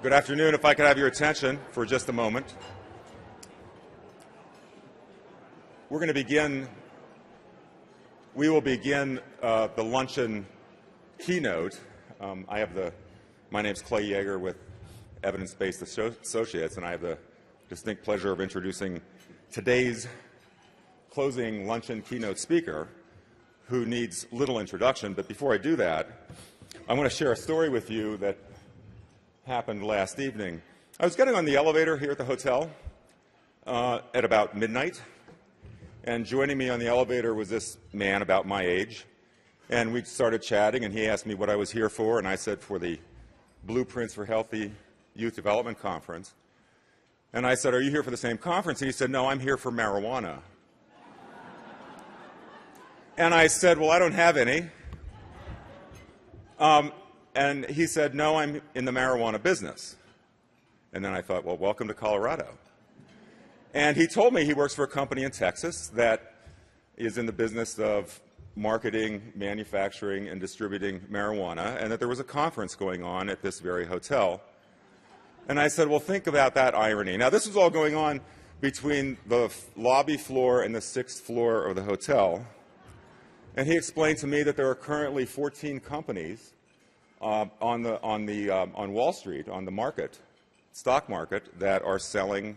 Good afternoon. If I could have your attention for just a moment. We will begin the luncheon keynote. My name's Clay Yeager with Evidence-Based Associates, and I have the distinct pleasure of introducing today's closing luncheon keynote speaker, who needs little introduction. But before I do that, I want to share a story with you that happened last evening. I was getting on the elevator here at the hotel at about midnight, and joining me on the elevator was this man about my age, and we started chatting, and he asked me what I was here for, and I said for the Blueprints for Healthy Youth Development Conference. And I said, "Are you here for the same conference?" And he said, "No, I'm here for marijuana." And I said, "Well, I don't have any." And he said, "No, I'm in the marijuana business." And then I thought, well, welcome to Colorado. And he told me he works for a company in Texas that is in the business of marketing, manufacturing, and distributing marijuana, and that there was a conference going on at this very hotel. And I said, well, think about that irony. Now, this was all going on between the lobby floor and the 6th floor of the hotel. And he explained to me that there are currently 14 companies on Wall Street, on the stock market, that are selling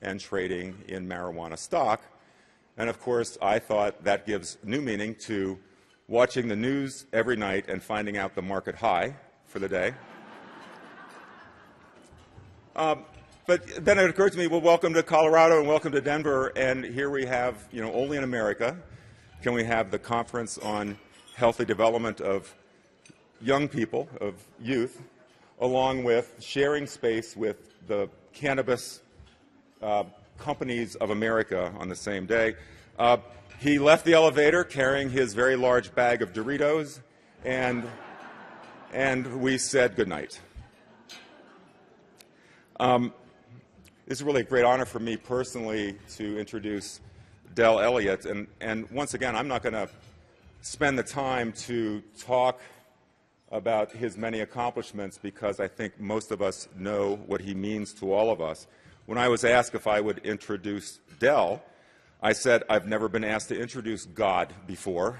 and trading in marijuana stock. And of course, I thought that gives new meaning to watching the news every night and finding out the market high for the day. But then it occurred to me, well, welcome to Colorado and welcome to Denver, and here we have, only in America can we have the conference on healthy development of young people, of youth, along with sharing space with the cannabis companies of America on the same day. He left the elevator carrying his very large bag of Doritos, and we said goodnight. It's really a great honor for me personally to introduce Del Elliott, and once again, I'm not going to spend the time to talk about his many accomplishments, because I think most of us know what he means to all of us. When I was asked if I would introduce Del, I said I've never been asked to introduce God before.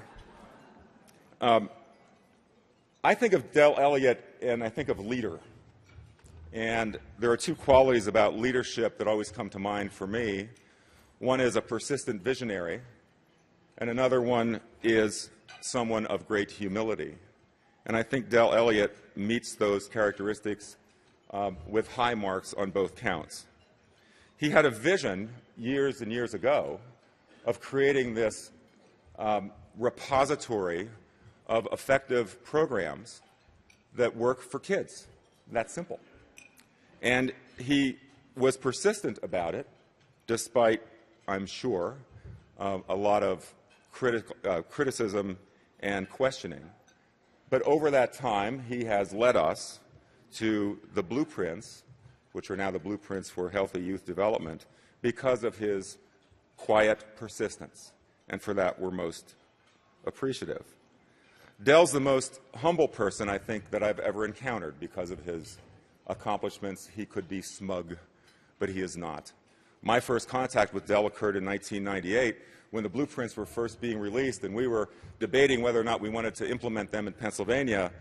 I think of Del Elliott and I think of leader. And there are two qualities about leadership that always come to mind for me. One is a persistent visionary, and another one is someone of great humility. And I think Del Elliott meets those characteristics with high marks on both counts. He had a vision years and years ago of creating this repository of effective programs that work for kids. That's simple. And he was persistent about it, despite, I'm sure, a lot of criticism and questioning. But over that time, he has led us to the blueprints, which are now the Blueprints for Healthy Youth Development, because of his quiet persistence. And for that, we're most appreciative. Del's the most humble person, I think, that I've ever encountered because of his accomplishments. He could be smug, but he is not. My first contact with Del occurred in 1998, when the blueprints were first being released, and we were debating whether or not we wanted to implement them in Pennsylvania.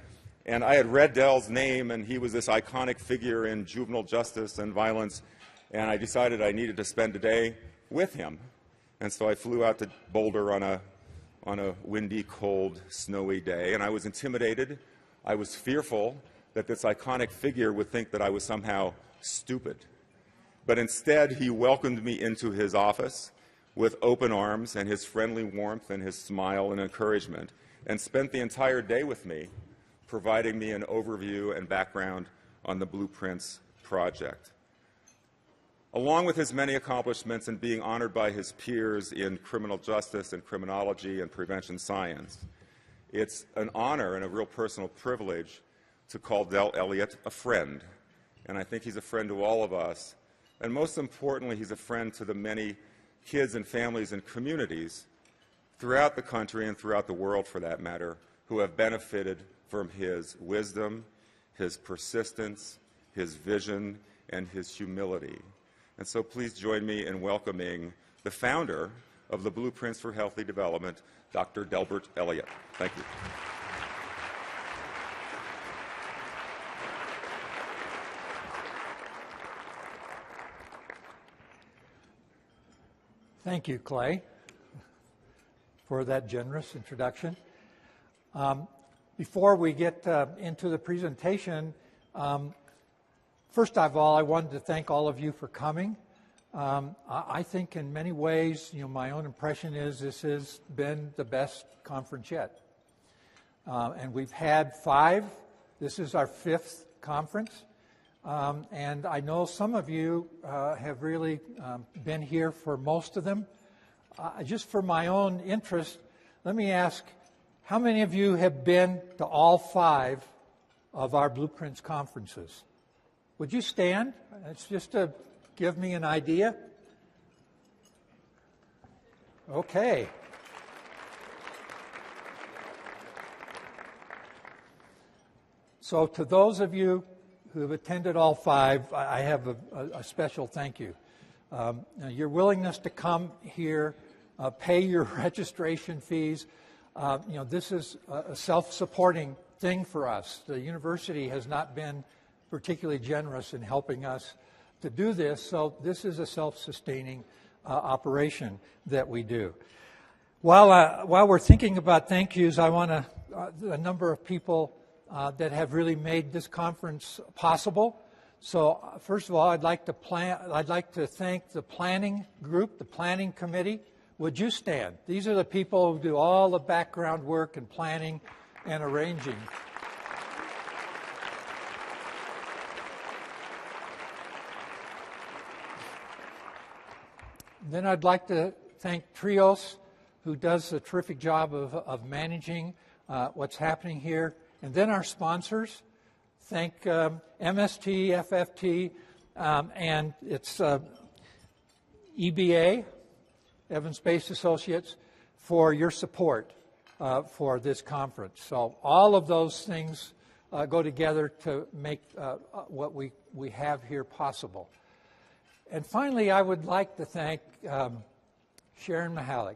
And I had read Del's name, and he was this iconic figure in juvenile justice and violence, and I decided I needed to spend a day with him. And so I flew out to Boulder on a windy, cold, snowy day, and I was intimidated. I was fearful that this iconic figure would think that I was somehow stupid. But instead, he welcomed me into his office with open arms and his friendly warmth and his smile and encouragement, and spent the entire day with me, providing me an overview and background on the Blueprints project. Along with his many accomplishments and being honored by his peers in criminal justice and criminology and prevention science, it's an honor and a real personal privilege to call Del Elliott a friend. And I think he's a friend to all of us. And most importantly, he's a friend to the many kids and families and communities throughout the country and throughout the world, for that matter, who have benefited from his wisdom, his persistence, his vision, and his humility. And so please join me in welcoming the founder of the Blueprints for Healthy Development, Dr. Delbert Elliott. Thank you. Thank you, Clay, for that generous introduction. Before we get into the presentation, first of all, I wanted to thank all of you for coming. I think in many ways, my own impression is this has been the best conference yet. And we've had 5. This is our 5th conference. And I know some of you have really been here for most of them. Just for my own interest, let me ask, how many of you have been to all 5 of our Blueprints conferences? Would you stand? It's just to give me an idea. Okay. So to those of you who have attended all 5, I have a special thank you. Your willingness to come here, pay your registration fees, this is a self-supporting thing for us. The university has not been particularly generous in helping us to do this, so this is a self-sustaining operation that we do. While we're thinking about thank yous, I want a number of people that have really made this conference possible. So first of all, I'd like to thank the planning group, the planning committee. Would you stand? These are the people who do all the background work and planning and arranging. Then I'd like to thank Trios, who does a terrific job of managing what's happening here. And then our sponsors, thank MST, FFT, and it's EBA, Evans Space Associates, for your support for this conference. So all of those things go together to make what we have here possible. And finally, I would like to thank Sharon Mahalik.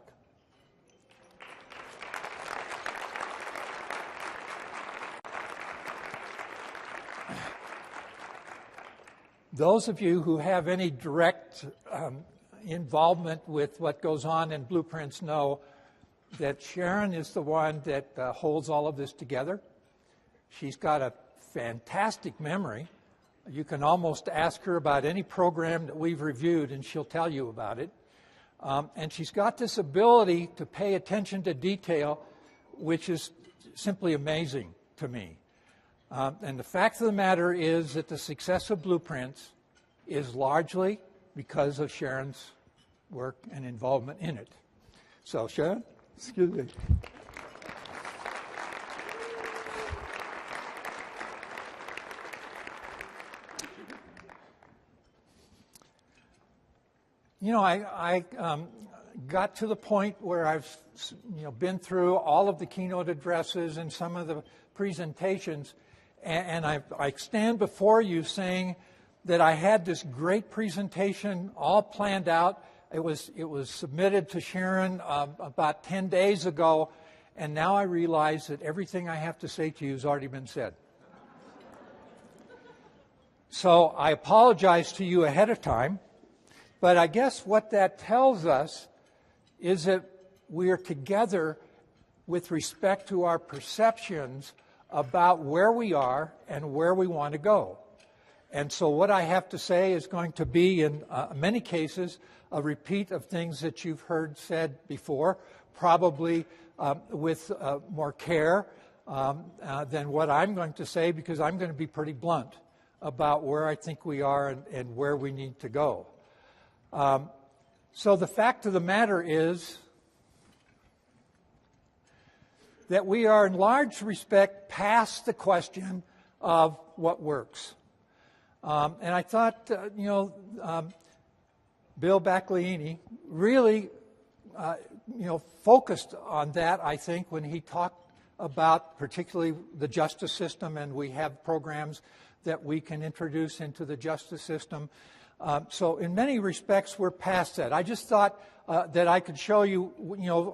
Those of you who have any direct involvement with what goes on in Blueprints know that Sharon is the one that holds all of this together. She's got a fantastic memory. You can almost ask her about any program that we've reviewed and she'll tell you about it. And she's got this ability to pay attention to detail, which is simply amazing to me. And the fact of the matter is that the success of Blueprints is largely because of Sharon's work and involvement in it. So, Sharon, excuse me. I got to the point where I've been through all of the keynote addresses and some of the presentations, and I stand before you saying that I had this great presentation all planned out. It was submitted to Sharon about 10 days ago, and now I realize that everything I have to say to you has already been said. So I apologize to you ahead of time, but I guess what that tells us is that we are together with respect to our perceptions about where we are and where we want to go. And so what I have to say is going to be, in many cases, a repeat of things that you've heard said before, probably with more care than what I'm going to say, because I'm going to be pretty blunt about where I think we are and where we need to go. So the fact of the matter is that we are in large respect past the question of what works. And I thought, Bill Bacliani really, focused on that, I think, when he talked about particularly the justice system, and we have programs that we can introduce into the justice system. So in many respects, we're past that. I just thought that I could show you,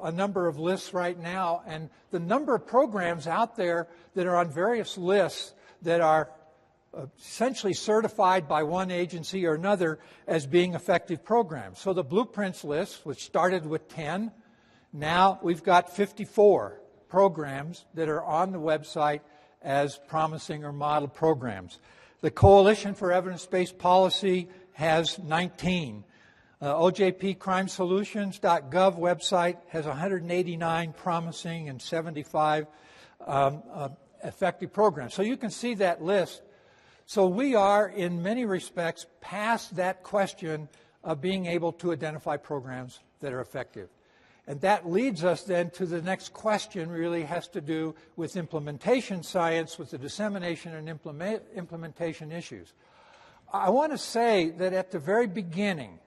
a number of lists right now, and the number of programs out there that are on various lists that are essentially certified by one agency or another as being effective programs. So the Blueprints list, which started with 10, now we've got 54 programs that are on the website as promising or model programs. The Coalition for Evidence-Based Policy has 19. OJPCrimeSolutions.gov website has 189 promising and 75 effective programs. So you can see that list. So we are, in many respects, past that question of being able to identify programs that are effective. And that leads us then to the next question, really has to do with implementation science, with the dissemination and implementation issues. I want to say that at the very beginning,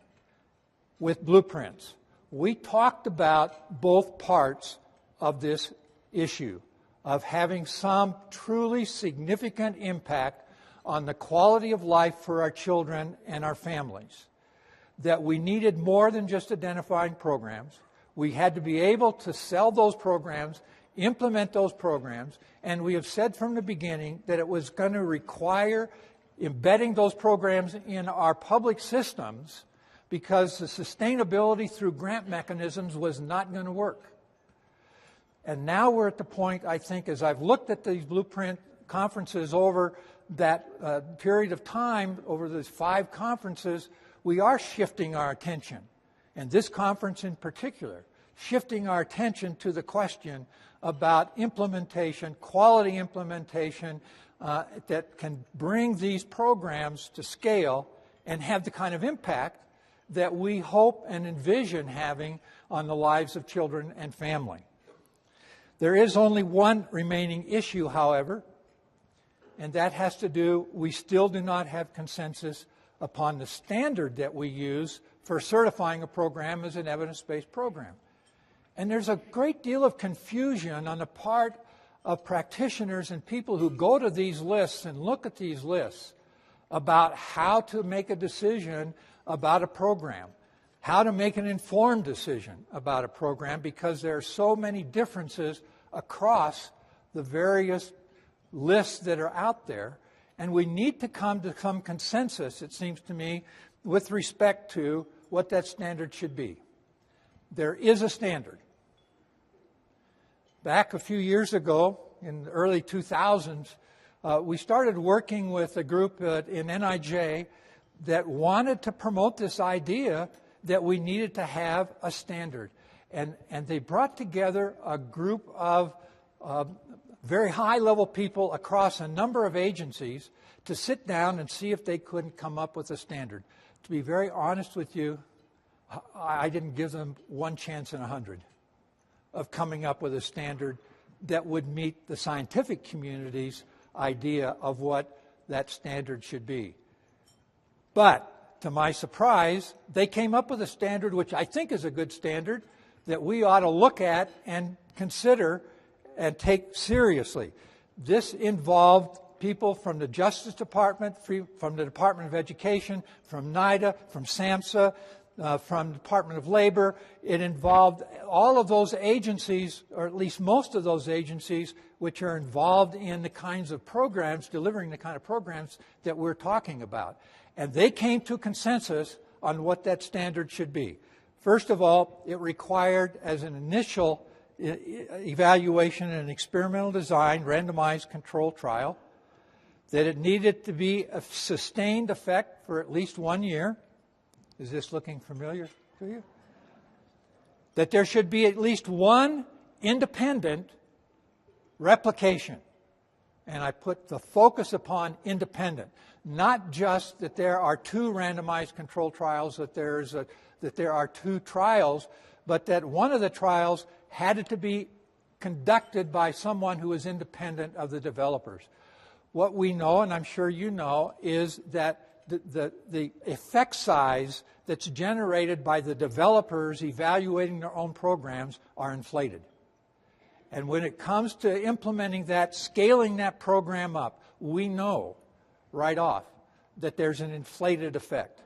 with Blueprints, we talked about both parts of this issue of having some truly significant impact on the quality of life for our children and our families. That we needed more than just identifying programs. We had to be able to sell those programs, implement those programs, and we have said from the beginning that it was going to require embedding those programs in our public systems because the sustainability through grant mechanisms was not going to work. And now we're at the point, I think, as I've looked at these Blueprint conferences over that period of time, over those 5 conferences, we are shifting our attention, and this conference in particular, shifting our attention to the question about implementation, quality implementation that can bring these programs to scale and have the kind of impact that we hope and envision having on the lives of children and family. There is only one remaining issue, however, and that has to do, we still do not have consensus upon the standard that we use for certifying a program as an evidence-based program. And there's a great deal of confusion on the part of practitioners and people who go to these lists and look at these lists about how to make a decision about a program, how to make an informed decision about a program, because there are so many differences across the various lists that are out there, and we need to come to some consensus, it seems to me, with respect to what that standard should be. There is a standard. Back a few years ago, in the early 2000s, we started working with a group in NIJ that wanted to promote this idea that we needed to have a standard. And they brought together a group of very high-level people across a number of agencies to sit down and see if they couldn't come up with a standard. To be very honest with you, I didn't give them one chance in 100 of coming up with a standard that would meet the scientific community's idea of what that standard should be. But, to my surprise, they came up with a standard which I think is a good standard that we ought to look at and consider and take seriously. This involved people from the Justice Department, from the Department of Education, from NIDA, from SAMHSA, from the Department of Labor. It involved all of those agencies, or at least most of those agencies, which are involved in the kinds of programs, delivering the kind of programs that we're talking about. And they came to consensus on what that standard should be. First of all, it required, as an initial evaluation and experimental design, randomized controlled trial, that it needed to be a sustained effect for at least 1 year. Is this looking familiar to you? That there should be at least one independent replication. And I put the focus upon independent. Not just that there are 2 randomized controlled trials, that there are 2 trials, but that one of the trials had to be conducted by someone who is independent of the developers. What we know, and I'm sure you know, is that the effect size that's generated by the developers evaluating their own programs are inflated. And when it comes to implementing that, scaling that program up, we know right off that there's an inflated effect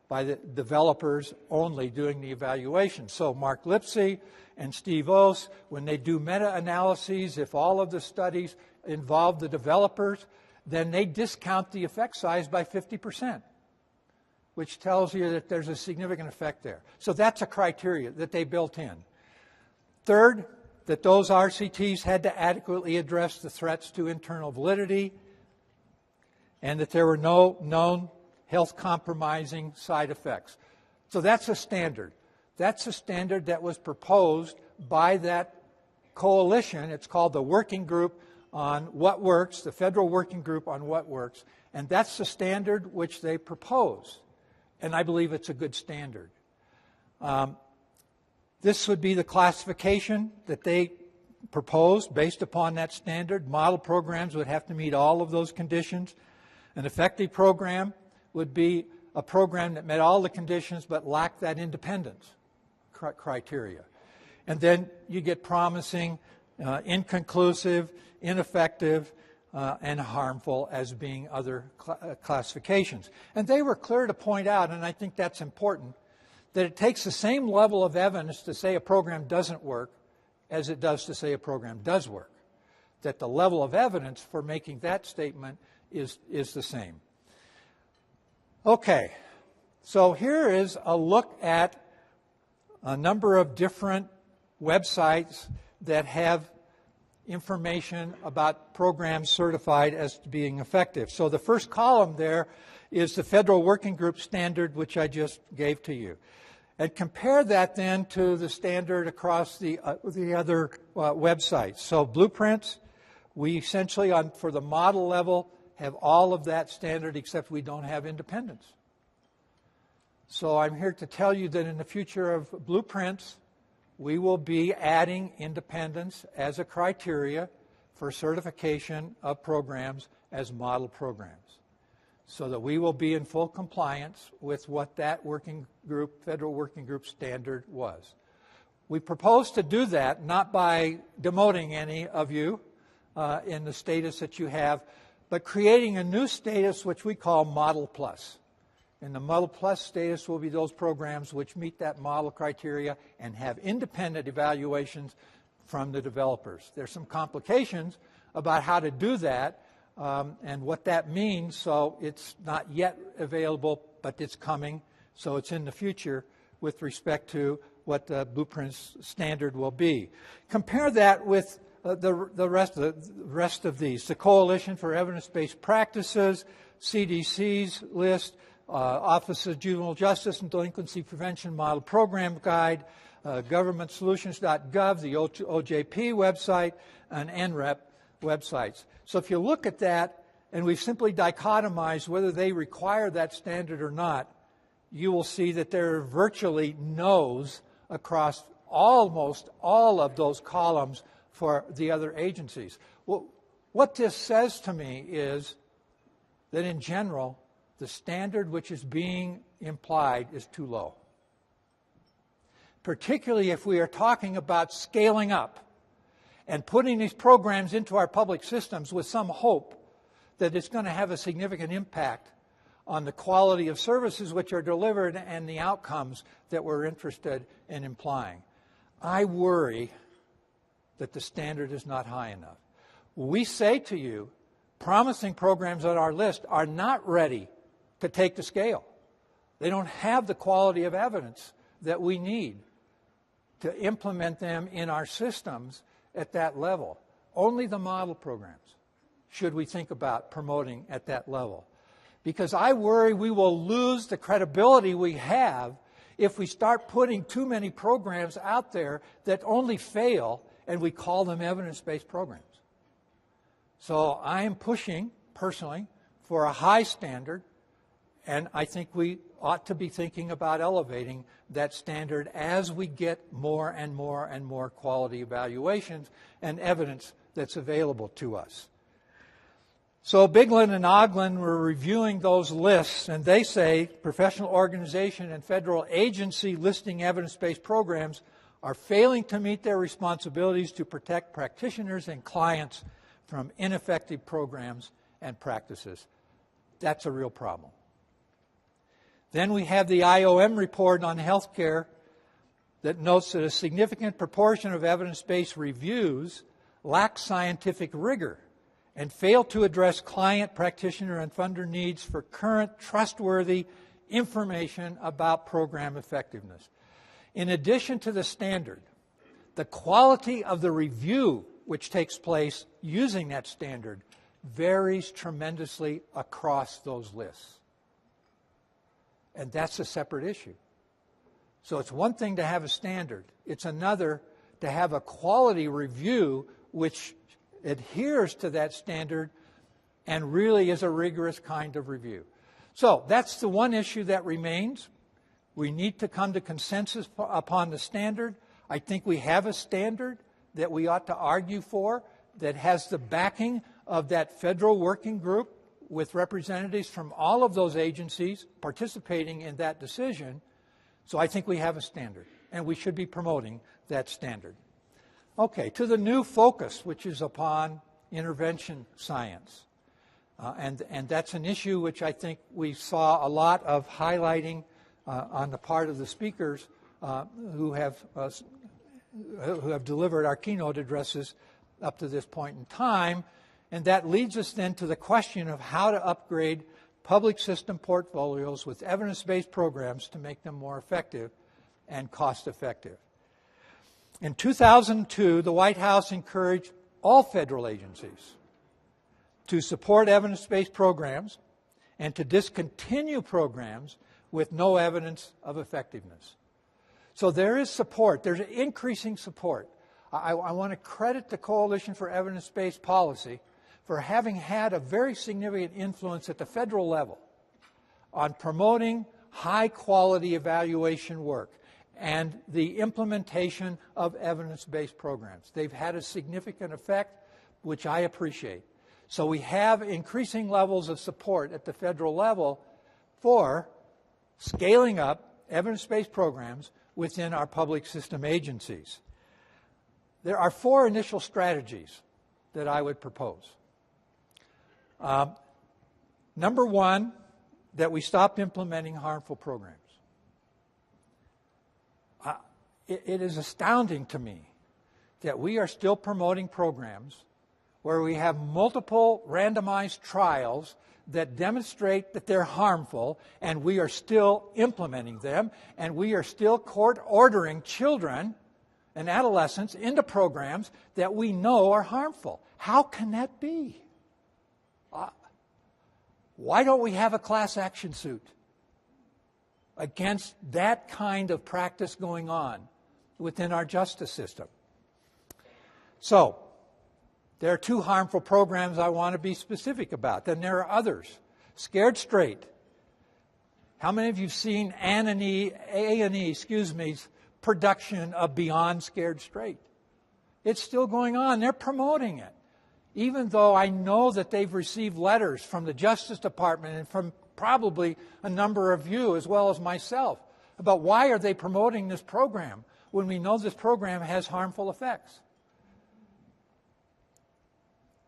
by the developers only doing the evaluation. So Mark Lipsey and Steve Oss, when they do meta-analyses, if all of the studies involve the developers, then they discount the effect size by 50%, which tells you that there's a significant effect there. So that's a criteria that they built in. Third, that those RCTs had to adequately address the threats to internal validity and that there were no known health compromising side effects. So that's a standard. That's a standard that was proposed by that coalition. It's called the Working Group on What Works, the Federal Working Group on What Works, and that's the standard which they proposed. And I believe it's a good standard. This would be the classification that they proposed based upon that standard. Model programs would have to meet all of those conditions. An effective program would be a program that met all the conditions but lacked that independence criteria. And then you get promising, inconclusive, ineffective, and harmful as being other classifications. And they were clear to point out, and I think that's important, that it takes the same level of evidence to say a program doesn't work as it does to say a program does work. That the level of evidence for making that statement is the same. Okay, so here is a look at a number of different websites that have information about programs certified as being effective. So the first column there is the Federal Working Group standard, which I just gave to you. And compare that then to the standard across the other websites. So blueprints, we essentially, for the model level, have all of that standard except we don't have independence. So I'm here to tell you that in the future of blueprints, we will be adding independence as a criteria for certification of programs as model programs, so that we will be in full compliance with what that working group, Federal Working Group standard was. We propose to do that not by demoting any of you in the status that you have, but creating a new status which we call Model Plus. And the Model Plus status will be those programs which meet that model criteria and have independent evaluations from the developers. There's some complications about how to do that and what that means, so it's not yet available, but it's coming, so it's in the future with respect to what the blueprint's standard will be. Compare that with the rest of these. The Coalition for Evidence-Based Practices, CDC's list, Office of Juvenile Justice and Delinquency Prevention Model Program Guide, governmentsolutions.gov, the OJP website, and NREP websites. So if you look at that, and we've simply dichotomized whether they require that standard or not, you will see that there are virtually no's across almost all of those columns for the other agencies. Well, what this says to me is that in general, the standard which is being implied is too low. Particularly if we are talking about scaling up and putting these programs into our public systems with some hope that it's going to have a significant impact on the quality of services which are delivered and the outcomes that we're interested in implying. I worry that the standard is not high enough. We say to you, promising programs on our list are not ready to take the scale. They don't have the quality of evidence that we need to implement them in our systems at that level. Only the model programs should we think about promoting at that level. Because I worry we will lose the credibility we have if we start putting too many programs out there that only fail and we call them evidence-based programs. So I am pushing, personally, for a high standard, and I think we ought to be thinking about elevating that standard as we get more and more and more quality evaluations and evidence that's available to us. So Biglin and Oglin were reviewing those lists, and they say professional organization and federal agency listing evidence-based programs are failing to meet their responsibilities to protect practitioners and clients from ineffective programs and practices. That's a real problem. Then we have the IOM report on healthcare that notes that a significant proportion of evidence-based reviews lack scientific rigor and fail to address client, practitioner, and funder needs for current, trustworthy information about program effectiveness. In addition to the standard, the quality of the review which takes place using that standard varies tremendously across those lists. And that's a separate issue. So it's one thing to have a standard. It's another to have a quality review which adheres to that standard and really is a rigorous kind of review. So that's the one issue that remains. We need to come to consensus upon the standard. I think we have a standard that we ought to argue for that has the backing of that federal working group with representatives from all of those agencies participating in that decision. So I think we have a standard, and we should be promoting that standard. Okay, to the new focus, which is upon intervention science. And that's an issue which I think we saw a lot of highlighting on the part of the speakers who have delivered our keynote addresses up to this point in time. And that leads us then to the question of how to upgrade public system portfolios with evidence-based programs to make them more effective and cost-effective. In 2002, the White House encouraged all federal agencies to support evidence-based programs and to discontinue programs with no evidence of effectiveness. So there is support. There's increasing support. I want to credit the Coalition for Evidence-Based Policy for having had a very significant influence at the federal level on promoting high-quality evaluation work and the implementation of evidence-based programs. They've had a significant effect, which I appreciate. So we have increasing levels of support at the federal level for scaling up evidence-based programs within our public system agencies. There are 4 initial strategies that I would propose. Number 1, that we stop implementing harmful programs. It is astounding to me that we are still promoting programs where we have multiple randomized trials that demonstrate that they're harmful, and we are still implementing them, and we are still court-ordering children and adolescents into programs that we know are harmful. How can that be? Why don't we have a class action suit against that kind of practice going on within our justice system? So, there are 2 harmful programs I want to be specific about. Then there are others. Scared Straight. How many of you have seen A&E's production of Beyond Scared Straight? It's still going on. They're promoting it. Even though I know that they've received letters from the Justice Department and from probably a number of you as well as myself about why are they promoting this program when we know this program has harmful effects.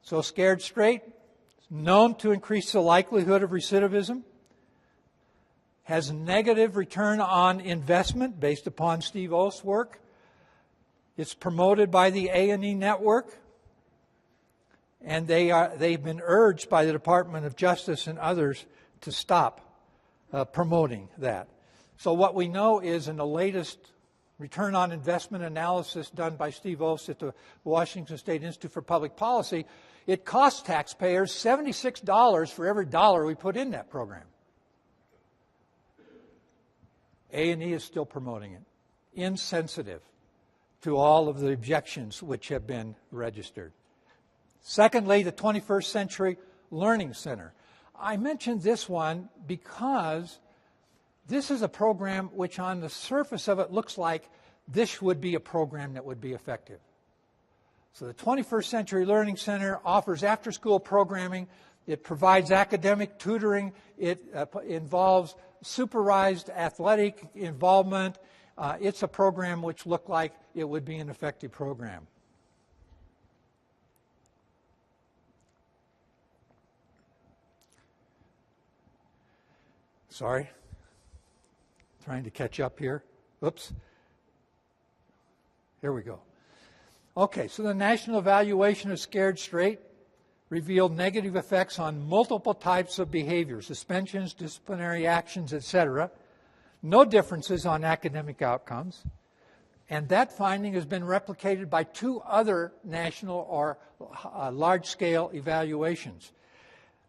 So Scared Straight is known to increase the likelihood of recidivism, has negative return on investment based upon Steve Oath's work. It's promoted by the A&E network, and they've been urged by the Department of Justice and others to stop promoting that. So what we know is in the latest return on investment analysis done by Steve Oath at the Washington State Institute for Public Policy, it costs taxpayers $76 for every dollar we put in that program. A&E is still promoting it, insensitive to all of the objections which have been registered. Secondly, the 21st Century Learning Center. I mentioned this one because this is a program which on the surface of it looks like this would be a program that would be effective. So the 21st Century Learning Center offers after-school programming. It provides academic tutoring. It involves supervised athletic involvement. It's a program which looked like it would be an effective program. Sorry. Trying to catch up here. Oops. Here we go. Okay, so the National Evaluation of Scared Straight revealed negative effects on multiple types of behavior, suspensions, disciplinary actions, etc. No differences on academic outcomes. And that finding has been replicated by 2 other national or large-scale evaluations.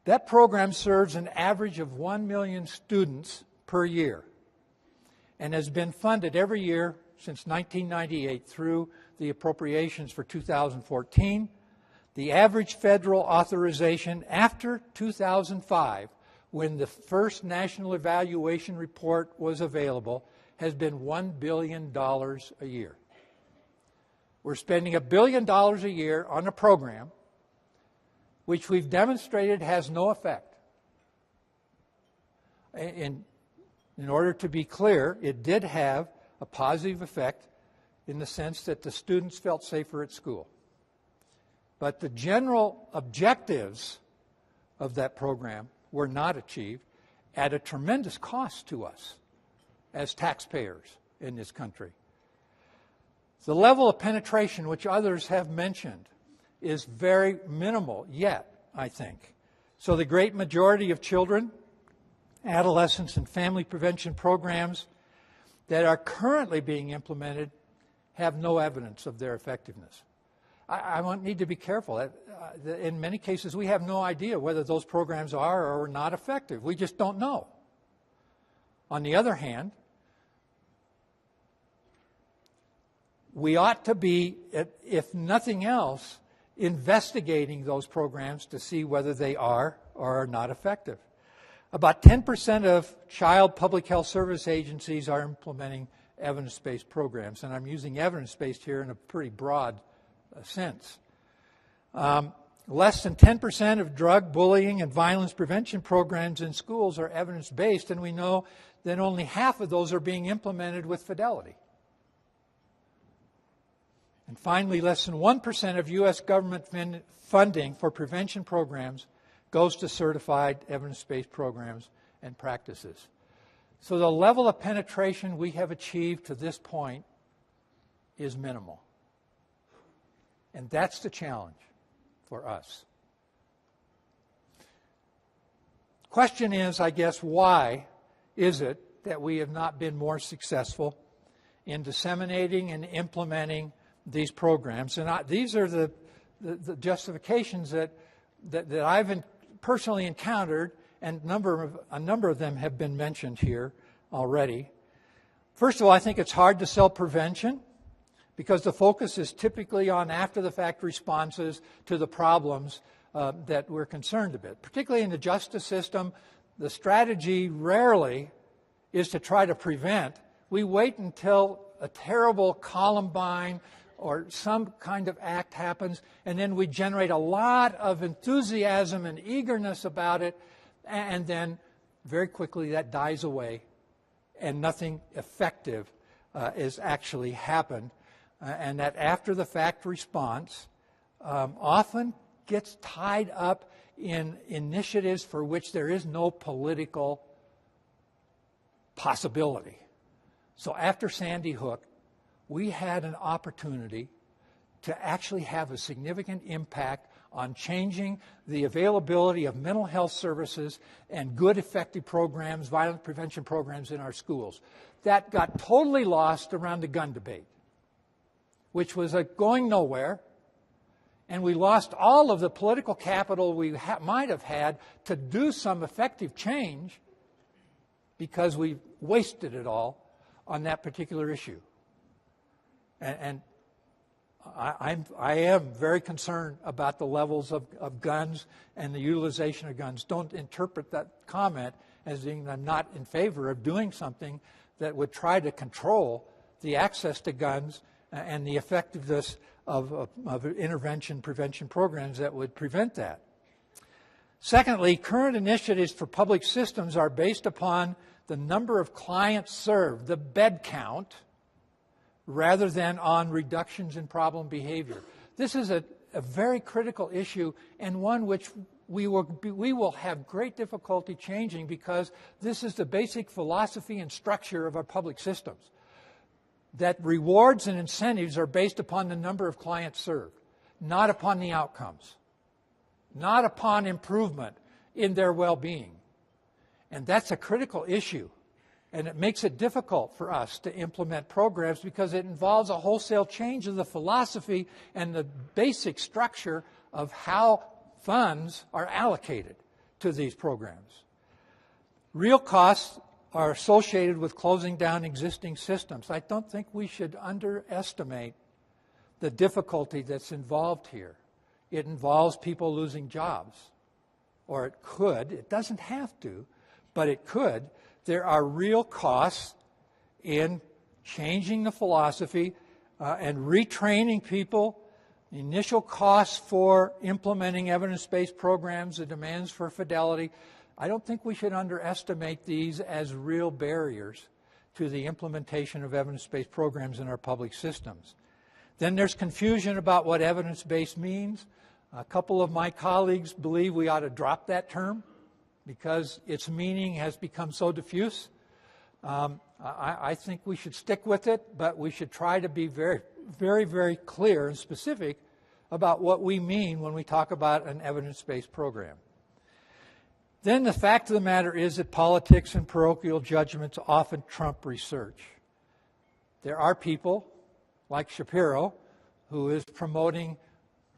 That program serves an average of 1 million students per year and has been funded every year since 1998 through the appropriations for 2014. The average federal authorization after 2005, when the first national evaluation report was available, has been $1 billion a year. We're spending $1 billion a year on a program which we've demonstrated has no effect. In order to be clear, it did have a positive effect in the sense that the students felt safer at school. But the general objectives of that program were not achieved at a tremendous cost to us as taxpayers in this country. The level of penetration, which others have mentioned, is very minimal yet, I think. So the great majority of children, adolescents, and family prevention programs that are currently being implemented have no evidence of their effectiveness. I need to be careful. In many cases, we have no idea whether those programs are or are not effective. We just don't know. On the other hand, we ought to be, if nothing else, investigating those programs to see whether they are or are not effective. About 10% of child public health service agencies are implementing evidence-based programs, and I'm using evidence-based here in a pretty broad sense. Less than 10% of drug, bullying, and violence prevention programs in schools are evidence-based, and we know that only half of those are being implemented with fidelity. And finally, less than 1% of U.S. government funding for prevention programs goes to certified evidence-based programs and practices. So the level of penetration we have achieved to this point is minimal. And that's the challenge for us. Question is, I guess, why is it that we have not been more successful in disseminating and implementing these programs? And these are the justifications that I've personally encountered, and a number of them have been mentioned here already. First of all, I think it's hard to sell prevention because the focus is typically on after-the-fact responses to the problems that we're concerned about. Particularly in the justice system, the strategy rarely is to try to prevent. We wait until a terrible Columbine or some kind of act happens, and then we generate a lot of enthusiasm and eagerness about it, and then very quickly that dies away, and nothing effective is actually happened. And that after-the-fact response often gets tied up in initiatives for which there is no political possibility. So after Sandy Hook, we had an opportunity to actually have a significant impact on changing the availability of mental health services and good, effective programs, violence prevention programs in our schools. That got totally lost around the gun debate, which was going nowhere, and we lost all of the political capital we might have had to do some effective change because we wasted it all on that particular issue. And I am very concerned about the levels of guns and the utilization of guns. Don't interpret that comment as being I'm not in favor of doing something that would try to control the access to guns and the effectiveness of intervention prevention programs that would prevent that. Secondly, current initiatives for public systems are based upon the number of clients served, the bed count, rather than on reductions in problem behavior. This is a very critical issue and one which we will have great difficulty changing, because this is the basic philosophy and structure of our public systems, that rewards and incentives are based upon the number of clients served, not upon the outcomes, not upon improvement in their well-being. And that's a critical issue. And it makes it difficult for us to implement programs, because it involves a wholesale change of the philosophy and the basic structure of how funds are allocated to these programs. Real costs are associated with closing down existing systems. I don't think we should underestimate the difficulty that's involved here. It involves people losing jobs, or it could. It doesn't have to, but it could. There are real costs in changing the philosophy and retraining people. The initial costs for implementing evidence-based programs, the demands for fidelity. I don't think we should underestimate these as real barriers to the implementation of evidence-based programs in our public systems. Then there's confusion about what evidence-based means. A couple of my colleagues believe we ought to drop that term because its meaning has become so diffuse. I think we should stick with it, but we should try to be very, very, very clear and specific about what we mean when we talk about an evidence-based program. Then the fact of the matter is that politics and parochial judgments often trump research. There are people like Shapiro, who is promoting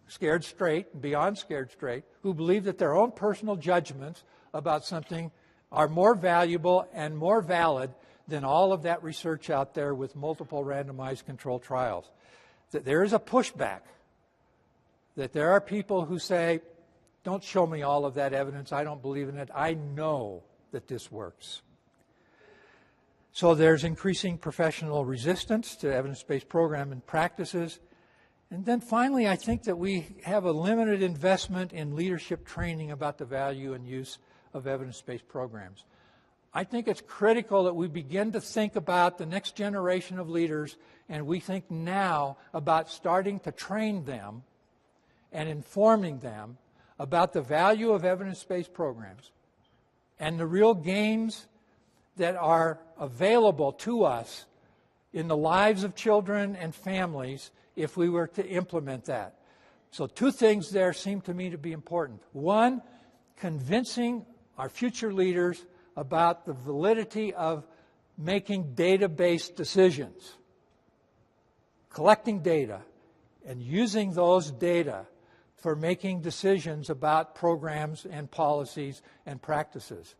Scared Straight and Beyond Scared Straight, who believe that their own personal judgments about something are more valuable and more valid than all of that research out there with multiple randomized controlled trials. That there is a pushback, that there are people who say, don't show me all of that evidence, I don't believe in it, I know that this works. So there's increasing professional resistance to evidence-based program and practices. And then finally, I think that we have a limited investment in leadership training about the value and use of evidence-based programs. I think it's critical that we begin to think about the next generation of leaders, and we think now about starting to train them and informing them about the value of evidence-based programs and the real gains that are available to us in the lives of children and families if we were to implement that. So two things there seem to me to be important. One, convincing our future leaders about the validity of making data-based decisions, collecting data and using those data for making decisions about programs and policies and practices.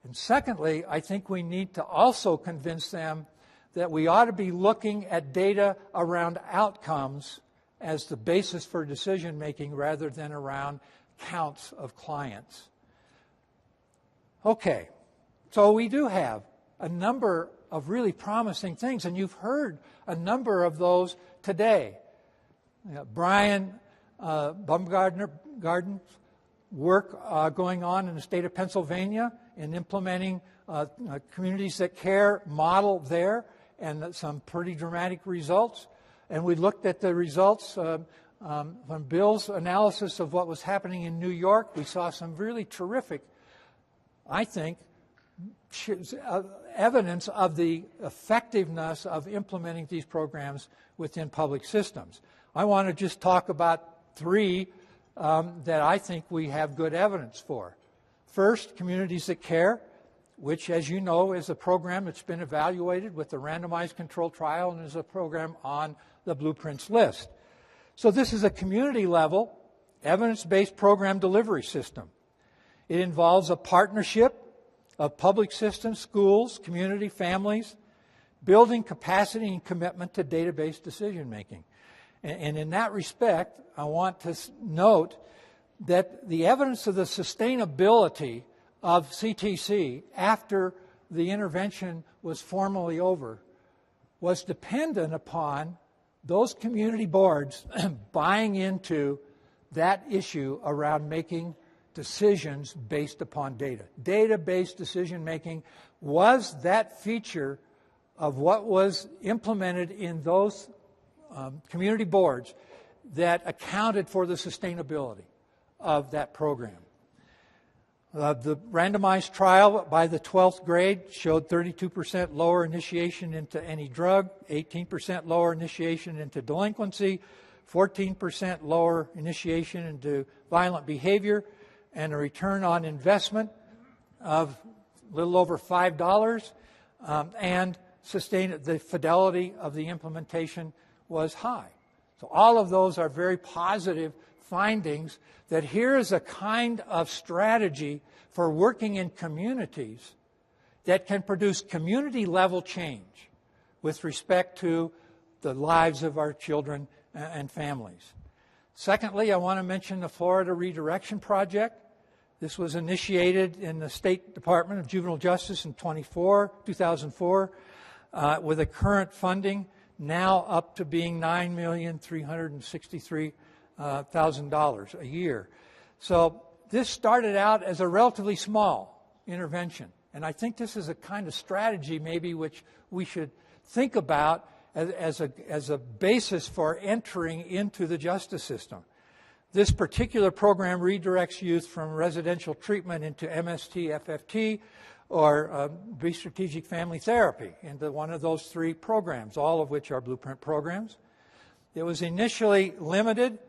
And secondly, I think we need to also convince them that we ought to be looking at data around outcomes as the basis for decision making rather than around counts of clients. Okay, so we do have a number of really promising things, and you've heard a number of those today. Brian Baumgartner's work going on in the state of Pennsylvania in implementing communities that care model there, and some pretty dramatic results. And we looked at the results from Bill's analysis of what was happening in New York. We saw some really terrific, I think, evidence of the effectiveness of implementing these programs within public systems. I want to just talk about three that I think we have good evidence for. First, Communities That Care, which, as you know, is a program that's been evaluated with the randomized controlled trial and is a program on the Blueprints list. So this is a community-level, evidence-based program delivery system. It involves a partnership of public systems, schools, community, families, building capacity and commitment to data-based decision-making. And in that respect, I want to note that the evidence of the sustainability of CTC after the intervention was formally over was dependent upon those community boards buying into that issue around making decisions based upon data. Data-based decision-making was that feature of what was implemented in those community boards that accounted for the sustainability of that program. The randomized trial by the 12th grade showed 32% lower initiation into any drug, 18% lower initiation into delinquency, 14% lower initiation into violent behavior, and a return on investment of a little over $5, and the fidelity of the implementation was high. So all of those are very positive findings that here is a kind of strategy for working in communities that can produce community-level change with respect to the lives of our children and families. Secondly, I want to mention the Florida Redirection Project. This was initiated in the State Department of Juvenile Justice in 2004, with a current funding now up to being $9,363,000 a year. So this started out as a relatively small intervention, and I think this is a kind of strategy maybe which we should think about as a basis for entering into the justice system. This particular program redirects youth from residential treatment into MST, FFT, or strategic family therapy into one of those three programs, all of which are Blueprint programs. It was initially limited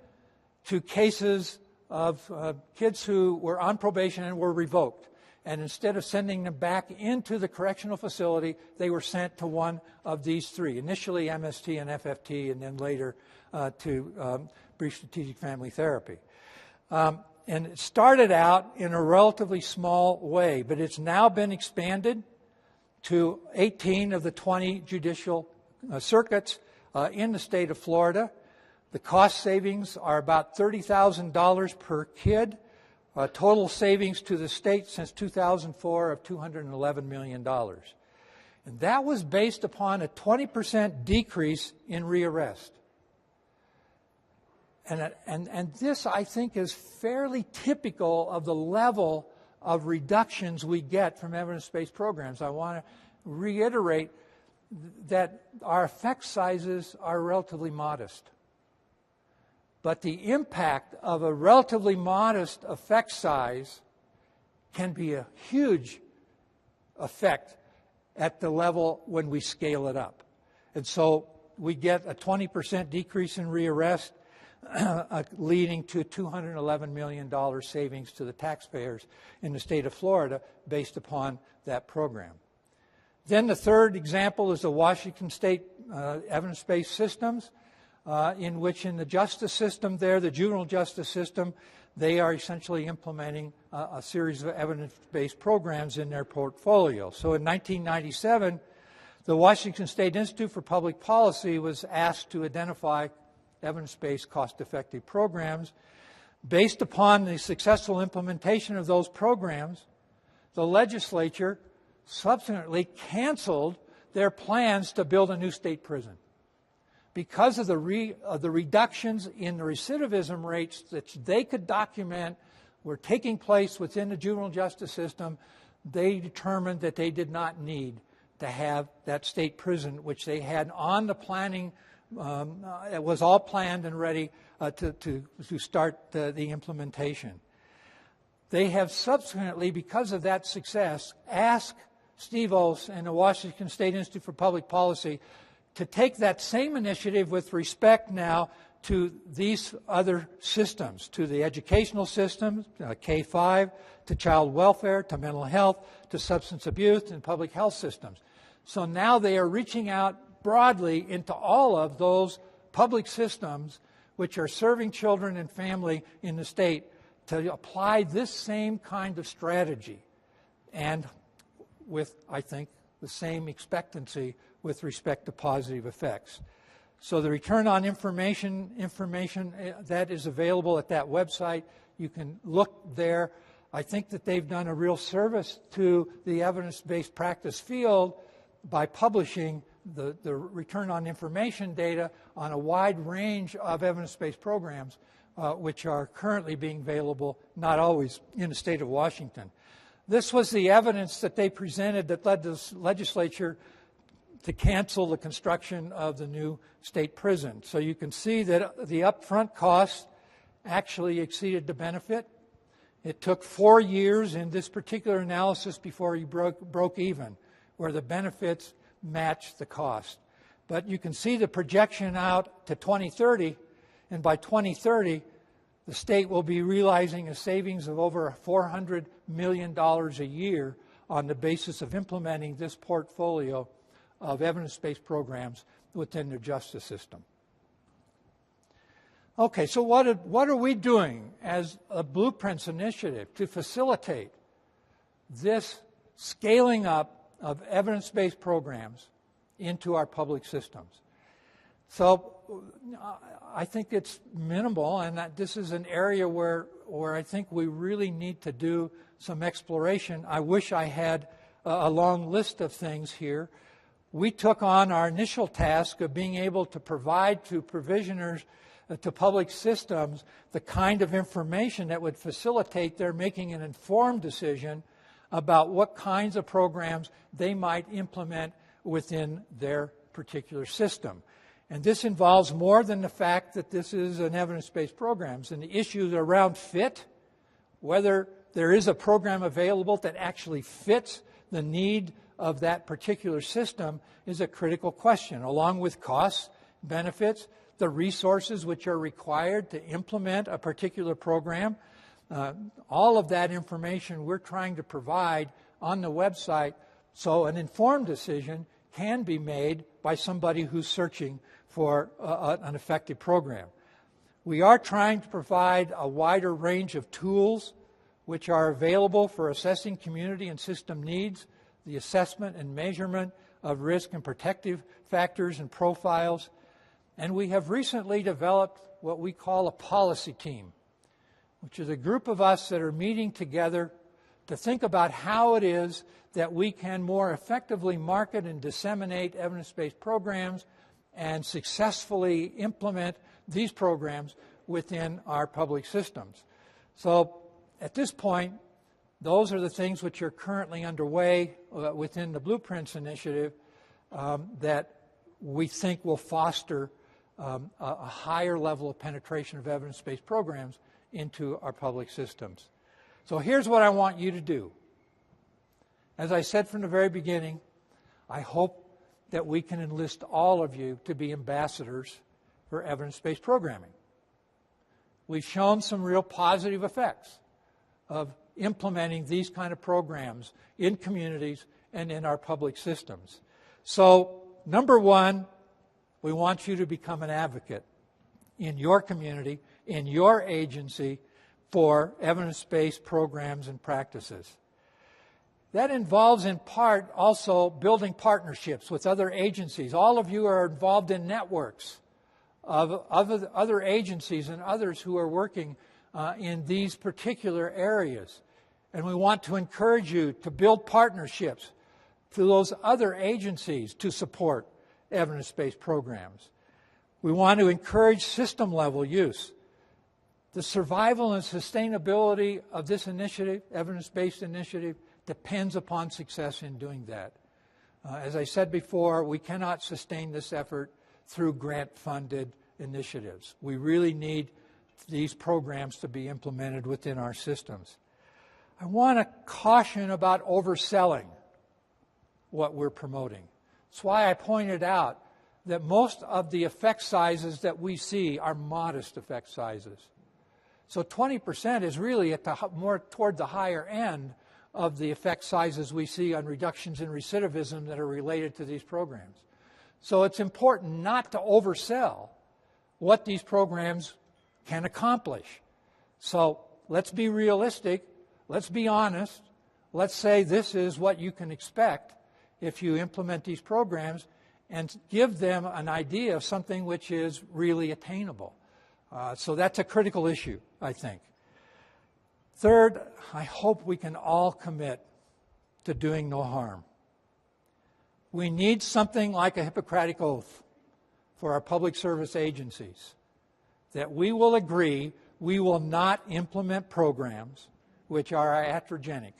to cases of kids who were on probation and were revoked. And instead of sending them back into the correctional facility, they were sent to one of these three, initially MST and FFT, and then later to brief strategic family therapy. And it started out in a relatively small way, but it's now been expanded to 18 of the 20 judicial circuits in the state of Florida. The cost savings are about $30,000 per kid. Total savings to the state since 2004 of $211 million. And that was based upon a 20% decrease in rearrest. And this, I think, is fairly typical of the level of reductions we get from evidence-based programs. I want to reiterate that our effect sizes are relatively modest. But the impact of a relatively modest effect size can be a huge effect at the level when we scale it up. And so we get a 20% decrease in rearrest, leading to $211 million savings to the taxpayers in the state of Florida based upon that program. Then the third example is the Washington State evidence-based systems, in which in the justice system there, the juvenile justice system, they are essentially implementing a series of evidence-based programs in their portfolio. So in 1997, the Washington State Institute for Public Policy was asked to identify evidence-based, cost-effective programs. Based upon the successful implementation of those programs, the legislature subsequently canceled their plans to build a new state prison. Because of the reductions in the recidivism rates that they could document were taking place within the juvenile justice system, they determined that they did not need to have that state prison, which they had on the planning. It was all planned and ready to start the implementation. They have subsequently, because of that success, asked Steve Oss and the Washington State Institute for Public Policy to take that same initiative with respect now to these other systems, to the educational systems, K-5, to child welfare, to mental health, to substance abuse, and public health systems. So now they are reaching out broadly into all of those public systems which are serving children and family in the state to apply this same kind of strategy, and with, I think, the same expectancy with respect to positive effects. So the return on information that is available at that website, you can look there. I think that they've done a real service to the evidence-based practice field by publishing the return on information data on a wide range of evidence-based programs, which are currently being available, not always in the state of Washington. This was the evidence that they presented that led the legislature to cancel the construction of the new state prison. So you can see that the upfront costs actually exceeded the benefit. It took 4 years in this particular analysis before you broke even, where the benefits matched the cost. But you can see the projection out to 2030, and by 2030, the state will be realizing a savings of over $400 million a year on the basis of implementing this portfolio of evidence-based programs within their justice system. Okay, so what are we doing as a Blueprints initiative to facilitate this scaling up of evidence-based programs into our public systems? So I think it's minimal, and that this is an area where I think we really need to do some exploration. I wish I had a long list of things here. We took on our initial task of being able to provide to provisioners, to public systems, the kind of information that would facilitate their making an informed decision about what kinds of programs they might implement within their particular system. And this involves more than the fact that this is an evidence-based program. And the issues around fit, whether there is a program available that actually fits the need of that particular system, is a critical question, along with costs, benefits, the resources which are required to implement a particular program. All of that information we're trying to provide on the website so an informed decision can be made by somebody who's searching for an effective program. We are trying to provide a wider range of tools which are available for assessing community and system needs, the assessment and measurement of risk and protective factors and profiles. And we have recently developed what we call a policy team, which is a group of us that are meeting together to think about how it is that we can more effectively market and disseminate evidence-based programs and successfully implement these programs within our public systems. So at this point, those are the things which are currently underway within the Blueprints initiative that we think will foster a higher level of penetration of evidence-based programs into our public systems. So here's what I want you to do. As I said from the very beginning, I hope that we can enlist all of you to be ambassadors for evidence-based programming. We've shown some real positive effects of implementing these kind of programs in communities and in our public systems. So, number one, we want you to become an advocate in your community, in your agency, for evidence-based programs and practices. That involves, in part, also building partnerships with other agencies. All of you are involved in networks of other agencies and others who are working in these particular areas. And we want to encourage you to build partnerships to those other agencies to support evidence-based programs. We want to encourage system-level use. The survival and sustainability of this initiative, evidence-based initiative, depends upon success in doing that. As I said before, we cannot sustain this effort through grant-funded initiatives. We really need these programs to be implemented within our systems. I want to caution about overselling what we're promoting. That's why I pointed out that most of the effect sizes that we see are modest effect sizes. So 20% is really at the more toward the higher end of the effect sizes we see on reductions in recidivism that are related to these programs. So it's important not to oversell what these programs can accomplish. So let's be realistic. Let's be honest. Let's say this is what you can expect if you implement these programs, and give them an idea of something which is really attainable. So that's a critical issue, I think. Third, I hope we can all commit to doing no harm. We need something like a Hippocratic Oath for our public service agencies, that we will agree we will not implement programs which are iatrogenic.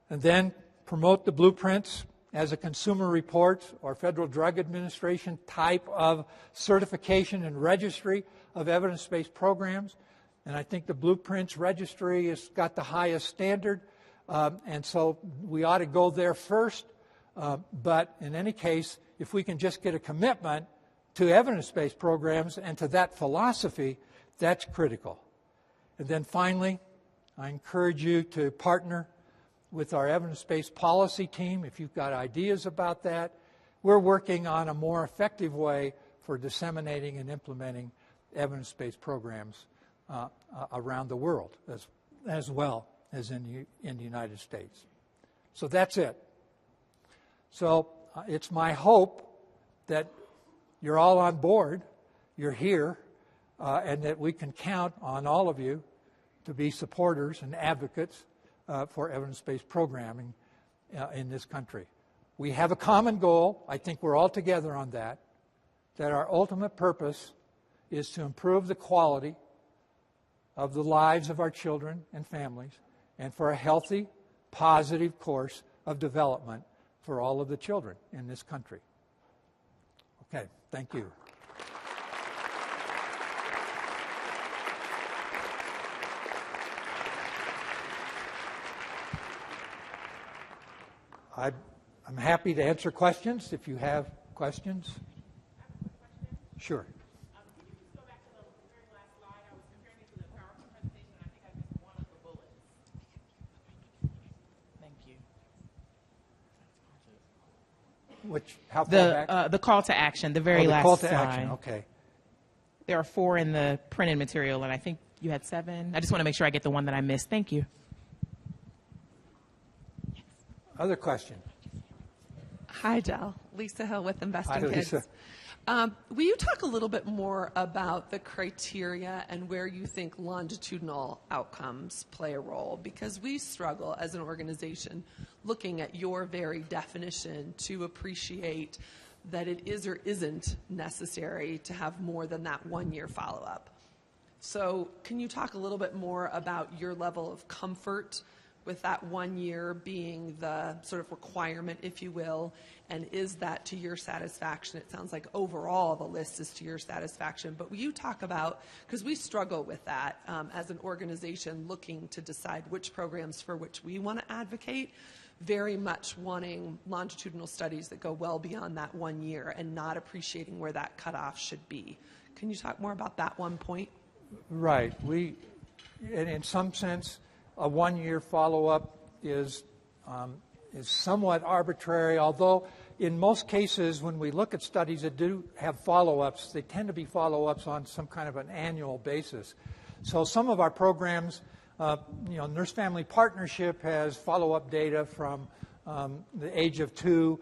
And then promote the blueprints as a consumer report or Federal Drug Administration type of certification and registry of evidence-based programs. And I think the Blueprints Registry has got the highest standard, and so we ought to go there first. But in any case, if we can just get a commitment to evidence-based programs and to that philosophy, that's critical. And then finally, I encourage you to partner with our evidence-based policy team if you've got ideas about that. We're working on a more effective way for disseminating and implementing evidence-based programs around the world as well as in the United States. So that's it. So it's my hope that you're all on board, you're here, and that we can count on all of you to be supporters and advocates for evidence-based programming in this country. We have a common goal. I think we're all together on that our ultimate purpose is to improve the quality of the lives of our children and families and for a healthy, positive course of development for all of the children in this country. Okay, thank you. I'm happy to answer questions if you have questions. Sure. Can you just go back to the very last slide? I was comparing it to the PowerPoint presentation, and I think I missed one of the bullets. Thank you. How far back? The call to action, the very last call to slide. action, okay. There are 4 in the printed material, and I think you had 7. I just want to make sure I get the one that I missed. Thank you. Other question? Hi, Del. Lisa Hill with Investing Hi, Lisa. Kids. Will you talk a little bit more about the criteria and where you think longitudinal outcomes play a role? Because we struggle as an organization looking at your very definition to appreciate that it is or isn't necessary to have more than that 1-year follow-up. So can you talk a little bit more about your level of comfort with that 1 year being the sort of requirement, if you will, and is that to your satisfaction? It sounds like overall the list is to your satisfaction, but will you talk about, because we struggle with that as an organization looking to decide which programs for which we want to advocate, very much wanting longitudinal studies that go well beyond that 1 year and not appreciating where that cutoff should be. Can you talk more about that one point? Right. In some sense, a 1-year follow-up is somewhat arbitrary, although in most cases when we look at studies that do have follow-ups, they tend to be follow-ups on some kind of an annual basis. So some of our programs, Nurse Family Partnership has follow-up data from the age of 2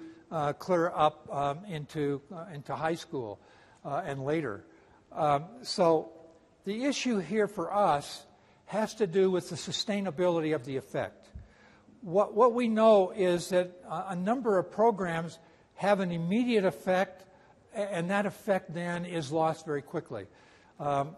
clear up into high school and later. So the issue here for us has to do with the sustainability of the effect. What we know is that a number of programs have an immediate effect, and that effect then is lost very quickly.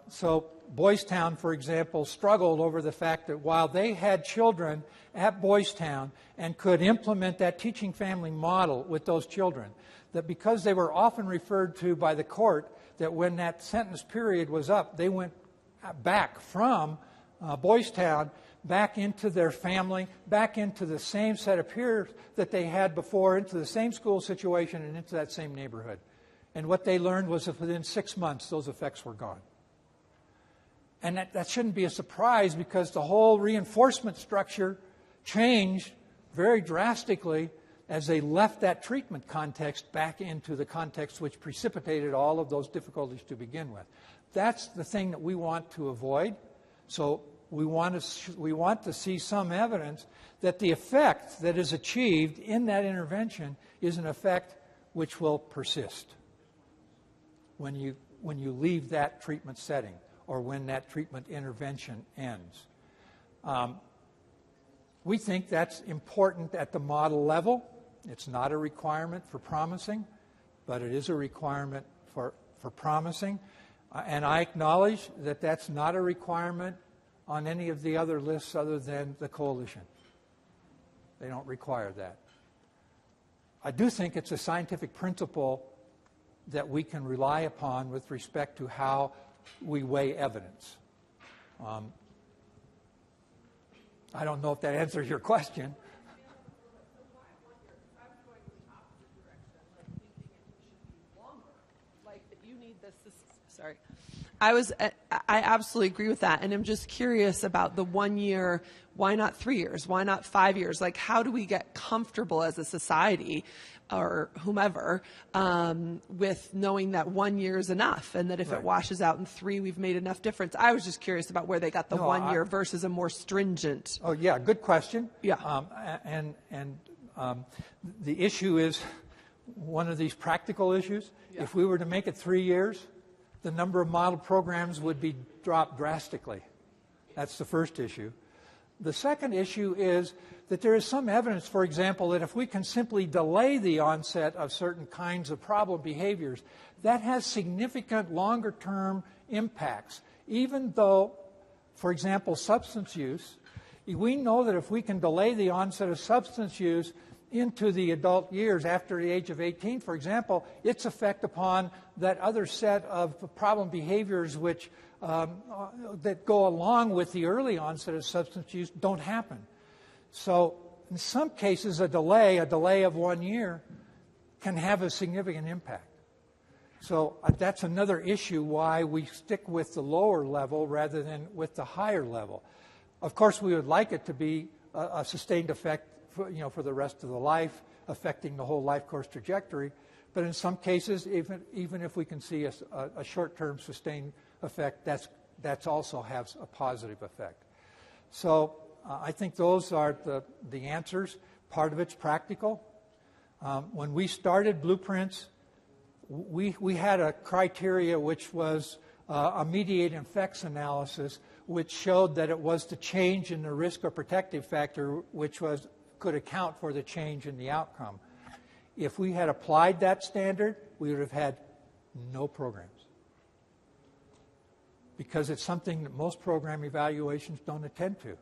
So Boys Town, for example, struggled over the fact that while they had children at Boys Town and could implement that teaching family model with those children, that because they were often referred to by the court, that when that sentence period was up, they went back from Boys Town back into their family, back into the same set of peers that they had before, into the same school situation and into that same neighborhood. And what they learned was that within 6 months, those effects were gone. And that shouldn't be a surprise because the whole reinforcement structure changed very drastically as they left that treatment context back into the context which precipitated all of those difficulties to begin with. That's the thing that we want to avoid. So we want to see some evidence that the effect that is achieved in that intervention is an effect which will persist when you leave that treatment setting or when that treatment intervention ends. We think that's important at the model level. It's not a requirement for promising, but it is a requirement for promising. And I acknowledge that that's not a requirement on any of the other lists other than the coalition. They don't require that. I do think it's a scientific principle that we can rely upon with respect to how we weigh evidence. I don't know if that answers your question. Sorry. I absolutely agree with that, and I'm just curious about the 1 year. Why not 3 years? Why not 5 years? Like, how do we get comfortable as a society, or whomever, with knowing that 1 year is enough, and that if it washes out in 3, we've made enough difference? I was just curious about where they got the 1 year versus a more stringent. Oh yeah, good question. Yeah. The issue is one of these practical issues. Yeah. If we were to make it 3 years, the number of model programs would be dropped drastically. That's the first issue. The second issue is that there is some evidence, for example, that if we can simply delay the onset of certain kinds of problem behaviors, that has significant longer-term impacts. Even though, for example, substance use, we know that if we can delay the onset of substance use into the adult years after the age of 18, for example, its effect upon that other set of problem behaviors which that go along with the early onset of substance use don't happen. So in some cases, a delay of 1 year can have a significant impact. So that's another issue why we stick with the lower level rather than with the higher level. Of course, we would like it to be a sustained effect for the rest of the life, affecting the whole life course trajectory. But in some cases, even if we can see a short-term sustained effect, that's also has a positive effect. So I think those are the answers. Part of it's practical. When we started Blueprints, we had a criteria which was a mediated effects analysis, which showed that it was the change in the risk or protective factor which could account for the change in the outcome. If we had applied that standard, we would have had no programs, because it's something that most program evaluations don't attend to.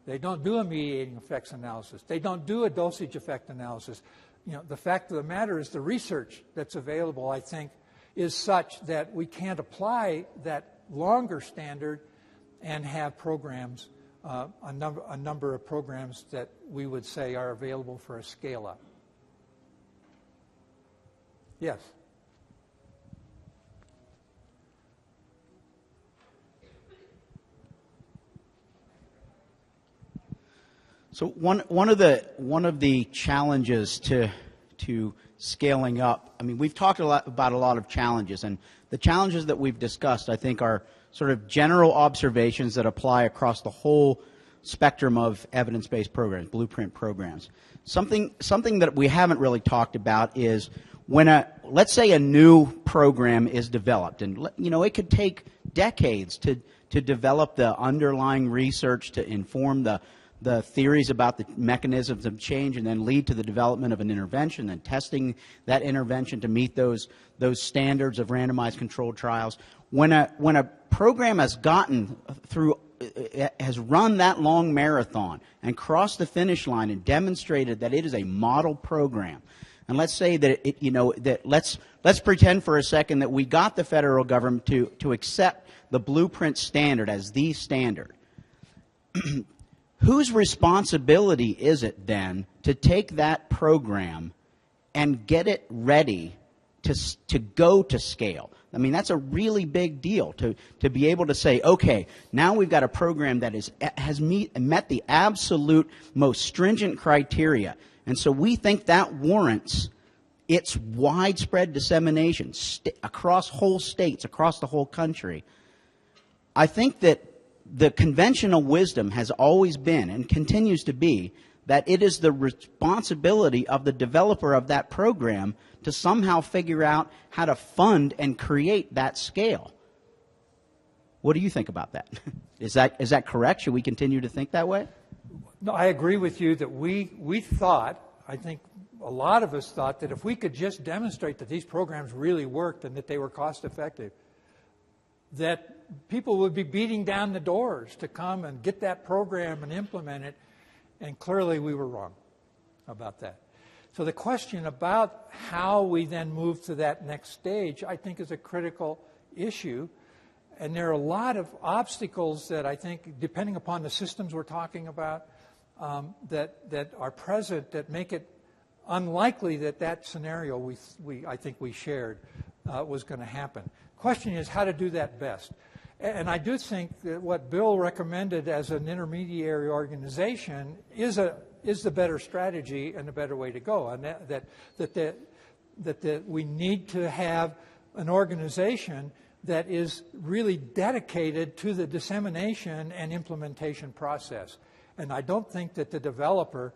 They don't do a mediating effects analysis. They don't do a dosage effect analysis. The fact of the matter is the research that's available, I think, is such that we can't apply that longer standard and have programs, a number of programs that we would say are available for a scale-up. Yes? So one of the challenges to scaling up, I mean, we've talked about a lot of challenges, and the challenges that we've discussed, I think, are sort of general observations that apply across the whole spectrum of evidence-based programs, blueprint programs. Something that we haven't really talked about is when let's say a new program is developed, and it could take decades to develop the underlying research to inform the theories about the mechanisms of change, and then lead to the development of an intervention, and testing that intervention to meet those standards of randomized controlled trials. When a program has gotten through, has run that long marathon and crossed the finish line and demonstrated that it is a model program, and let's say that let's pretend for a second that we got the federal government to accept the blueprint standard as the standard. Whose responsibility is it then to take that program and get it ready to go to scale? I mean, that's a really big deal to be able to say, okay, now we've got a program that has met the absolute most stringent criteria, and so we think that warrants its widespread dissemination across whole states, across the whole country. I think that the conventional wisdom has always been, and continues to be, that it is the responsibility of the developer of that program to somehow figure out how to fund and create that scale. What do you think about that? Is that correct? Should we continue to think that way? No, I agree with you that we thought, I think a lot of us thought, that if we could just demonstrate that these programs really worked and that they were cost effective, that people would be beating down the doors to come and get that program and implement it, and clearly we were wrong about that. So the question about how we then move to that next stage, I think, is a critical issue, And there are a lot of obstacles that I think, depending upon the systems we're talking about, that are present that make it unlikely that that scenario I think we shared was going to happen. Question is how to do that best. And I do think that what Bill recommended as an intermediary organization is the better strategy and the better way to go. And that we need to have an organization that is really dedicated to the dissemination and implementation process. And I don't think that the developer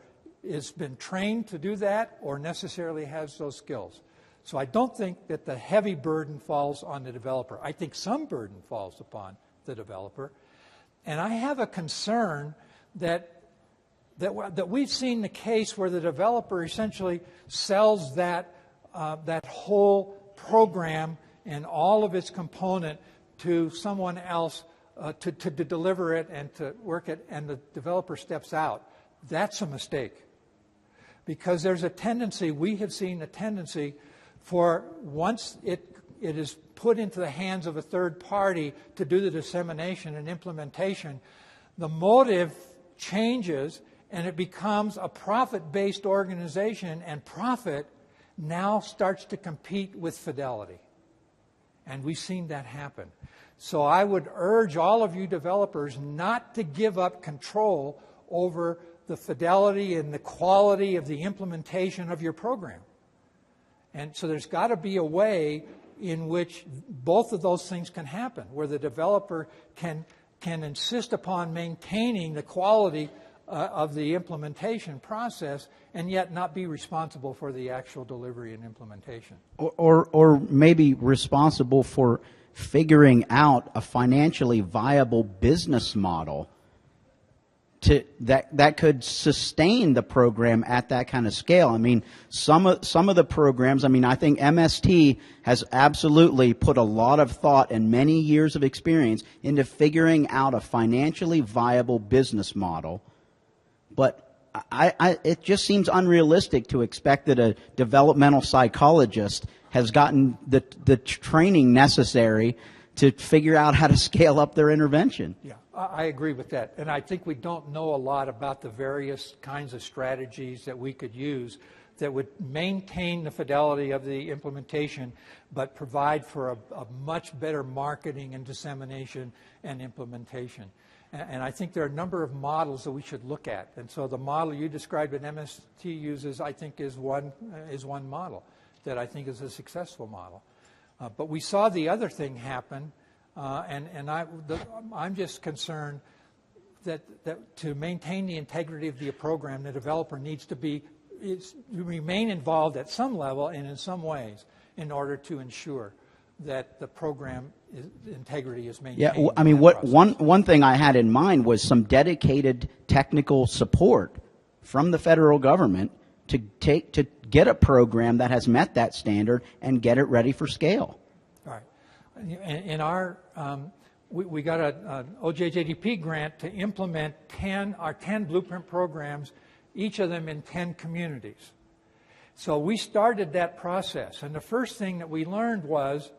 has been trained to do that or necessarily has those skills. So I don't think that the heavy burden falls on the developer. I think some burden falls upon the developer. And I have a concern that we've seen the case where the developer essentially sells that whole program and all of its component to someone else to deliver it and to work it, and the developer steps out. That's a mistake. Because there's a tendency, we have seen a tendency for once it is put into the hands of a third party to do the dissemination and implementation, the motive changes and it becomes a profit-based organization, and profit now starts to compete with fidelity. And we've seen that happen. So I would urge all of you developers not to give up control over the fidelity and the quality of the implementation of your program. And so there's got to be a way in which both of those things can happen, where the developer can insist upon maintaining the quality of the implementation process and yet not be responsible for the actual delivery and implementation. Or maybe responsible for figuring out a financially viable business model that could sustain the program at that kind of scale. I mean, some of the programs, I mean, I think MST has absolutely put a lot of thought and many years of experience into figuring out a financially viable business model. But it just seems unrealistic to expect that a developmental psychologist has gotten the training necessary to figure out how to scale up their intervention. Yeah, I agree with that. And I think we don't know a lot about the various kinds of strategies that we could use that would maintain the fidelity of the implementation but provide for a much better marketing and dissemination and implementation. And I think there are a number of models that we should look at. And so the model you described that MST uses, I think, is one model that I think is a successful model. But we saw the other thing happen, and I'm just concerned that to maintain the integrity of the program, the developer needs to remain involved at some level and in some ways in order to ensure that the program integrity is maintained. Yeah, I mean, one thing I had in mind was some dedicated technical support from the federal government to get a program that has met that standard and get it ready for scale. All right. In our we got an OJJDP grant to implement our 10 blueprint programs, each of them in 10 communities. So we started that process, and the first thing that we learned was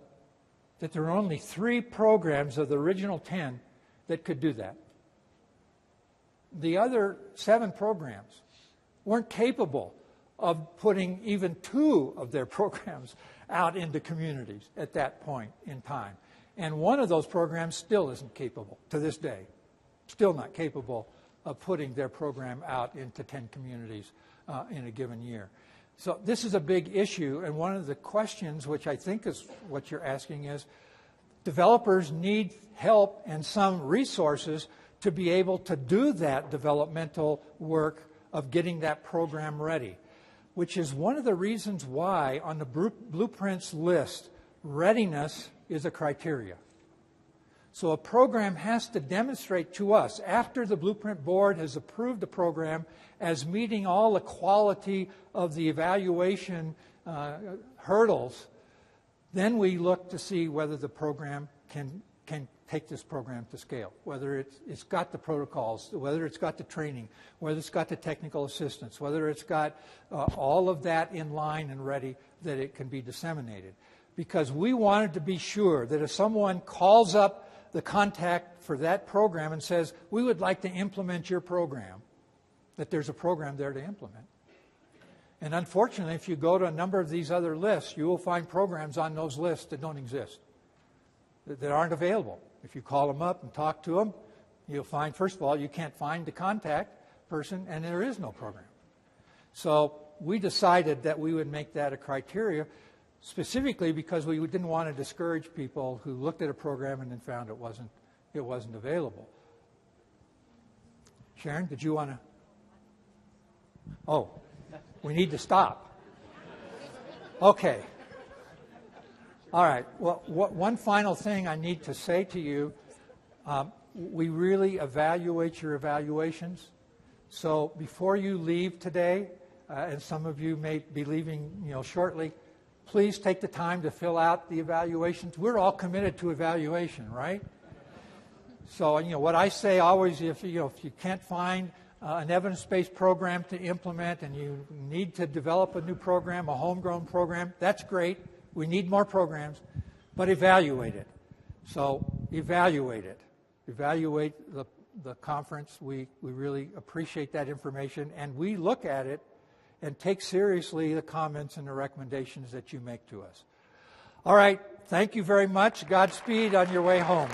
that there were only 3 programs of the original 10 that could do that. The other 7 programs weren't capable of putting even 2 of their programs out into communities at that point in time. And one of those programs still isn't capable, to this day, still not capable of putting their program out into 10 communities in a given year. So this is a big issue, and one of the questions, which I think is what you're asking, is developers need help and some resources to be able to do that developmental work of getting that program ready, which is one of the reasons why on the blueprints list, readiness is a criteria. So a program has to demonstrate to us, after the Blueprint Board has approved the program as meeting all the quality of the evaluation hurdles, then we look to see whether the program can take this program to scale, whether it's got the protocols, whether it's got the training, whether it's got the technical assistance, whether it's got all of that in line and ready that it can be disseminated. Because we wanted to be sure that if someone calls up the contact for that program and says, we would like to implement your program, that there's a program there to implement. And unfortunately, if you go to a number of these other lists, you will find programs on those lists that don't exist, that aren't available. If you call them up and talk to them, you'll find, first of all, you can't find the contact person, and there is no program. So we decided that we would make that a criteria, specifically because we didn't want to discourage people who looked at a program and then found it wasn't available. Sharon, did you want to? Oh, we need to stop. Okay. All right. Well, one final thing I need to say to you. We really evaluate your evaluations. So before you leave today, and some of you may be leaving, shortly, please take the time to fill out the evaluations. We're all committed to evaluation, right? So, what I say always, if you can't find an evidence-based program to implement and you need to develop a new program, a homegrown program, that's great. We need more programs, but evaluate it. So evaluate it. Evaluate the conference. We really appreciate that information, and we look at it and take seriously the comments and the recommendations that you make to us. All right. Thank you very much. Godspeed on your way home.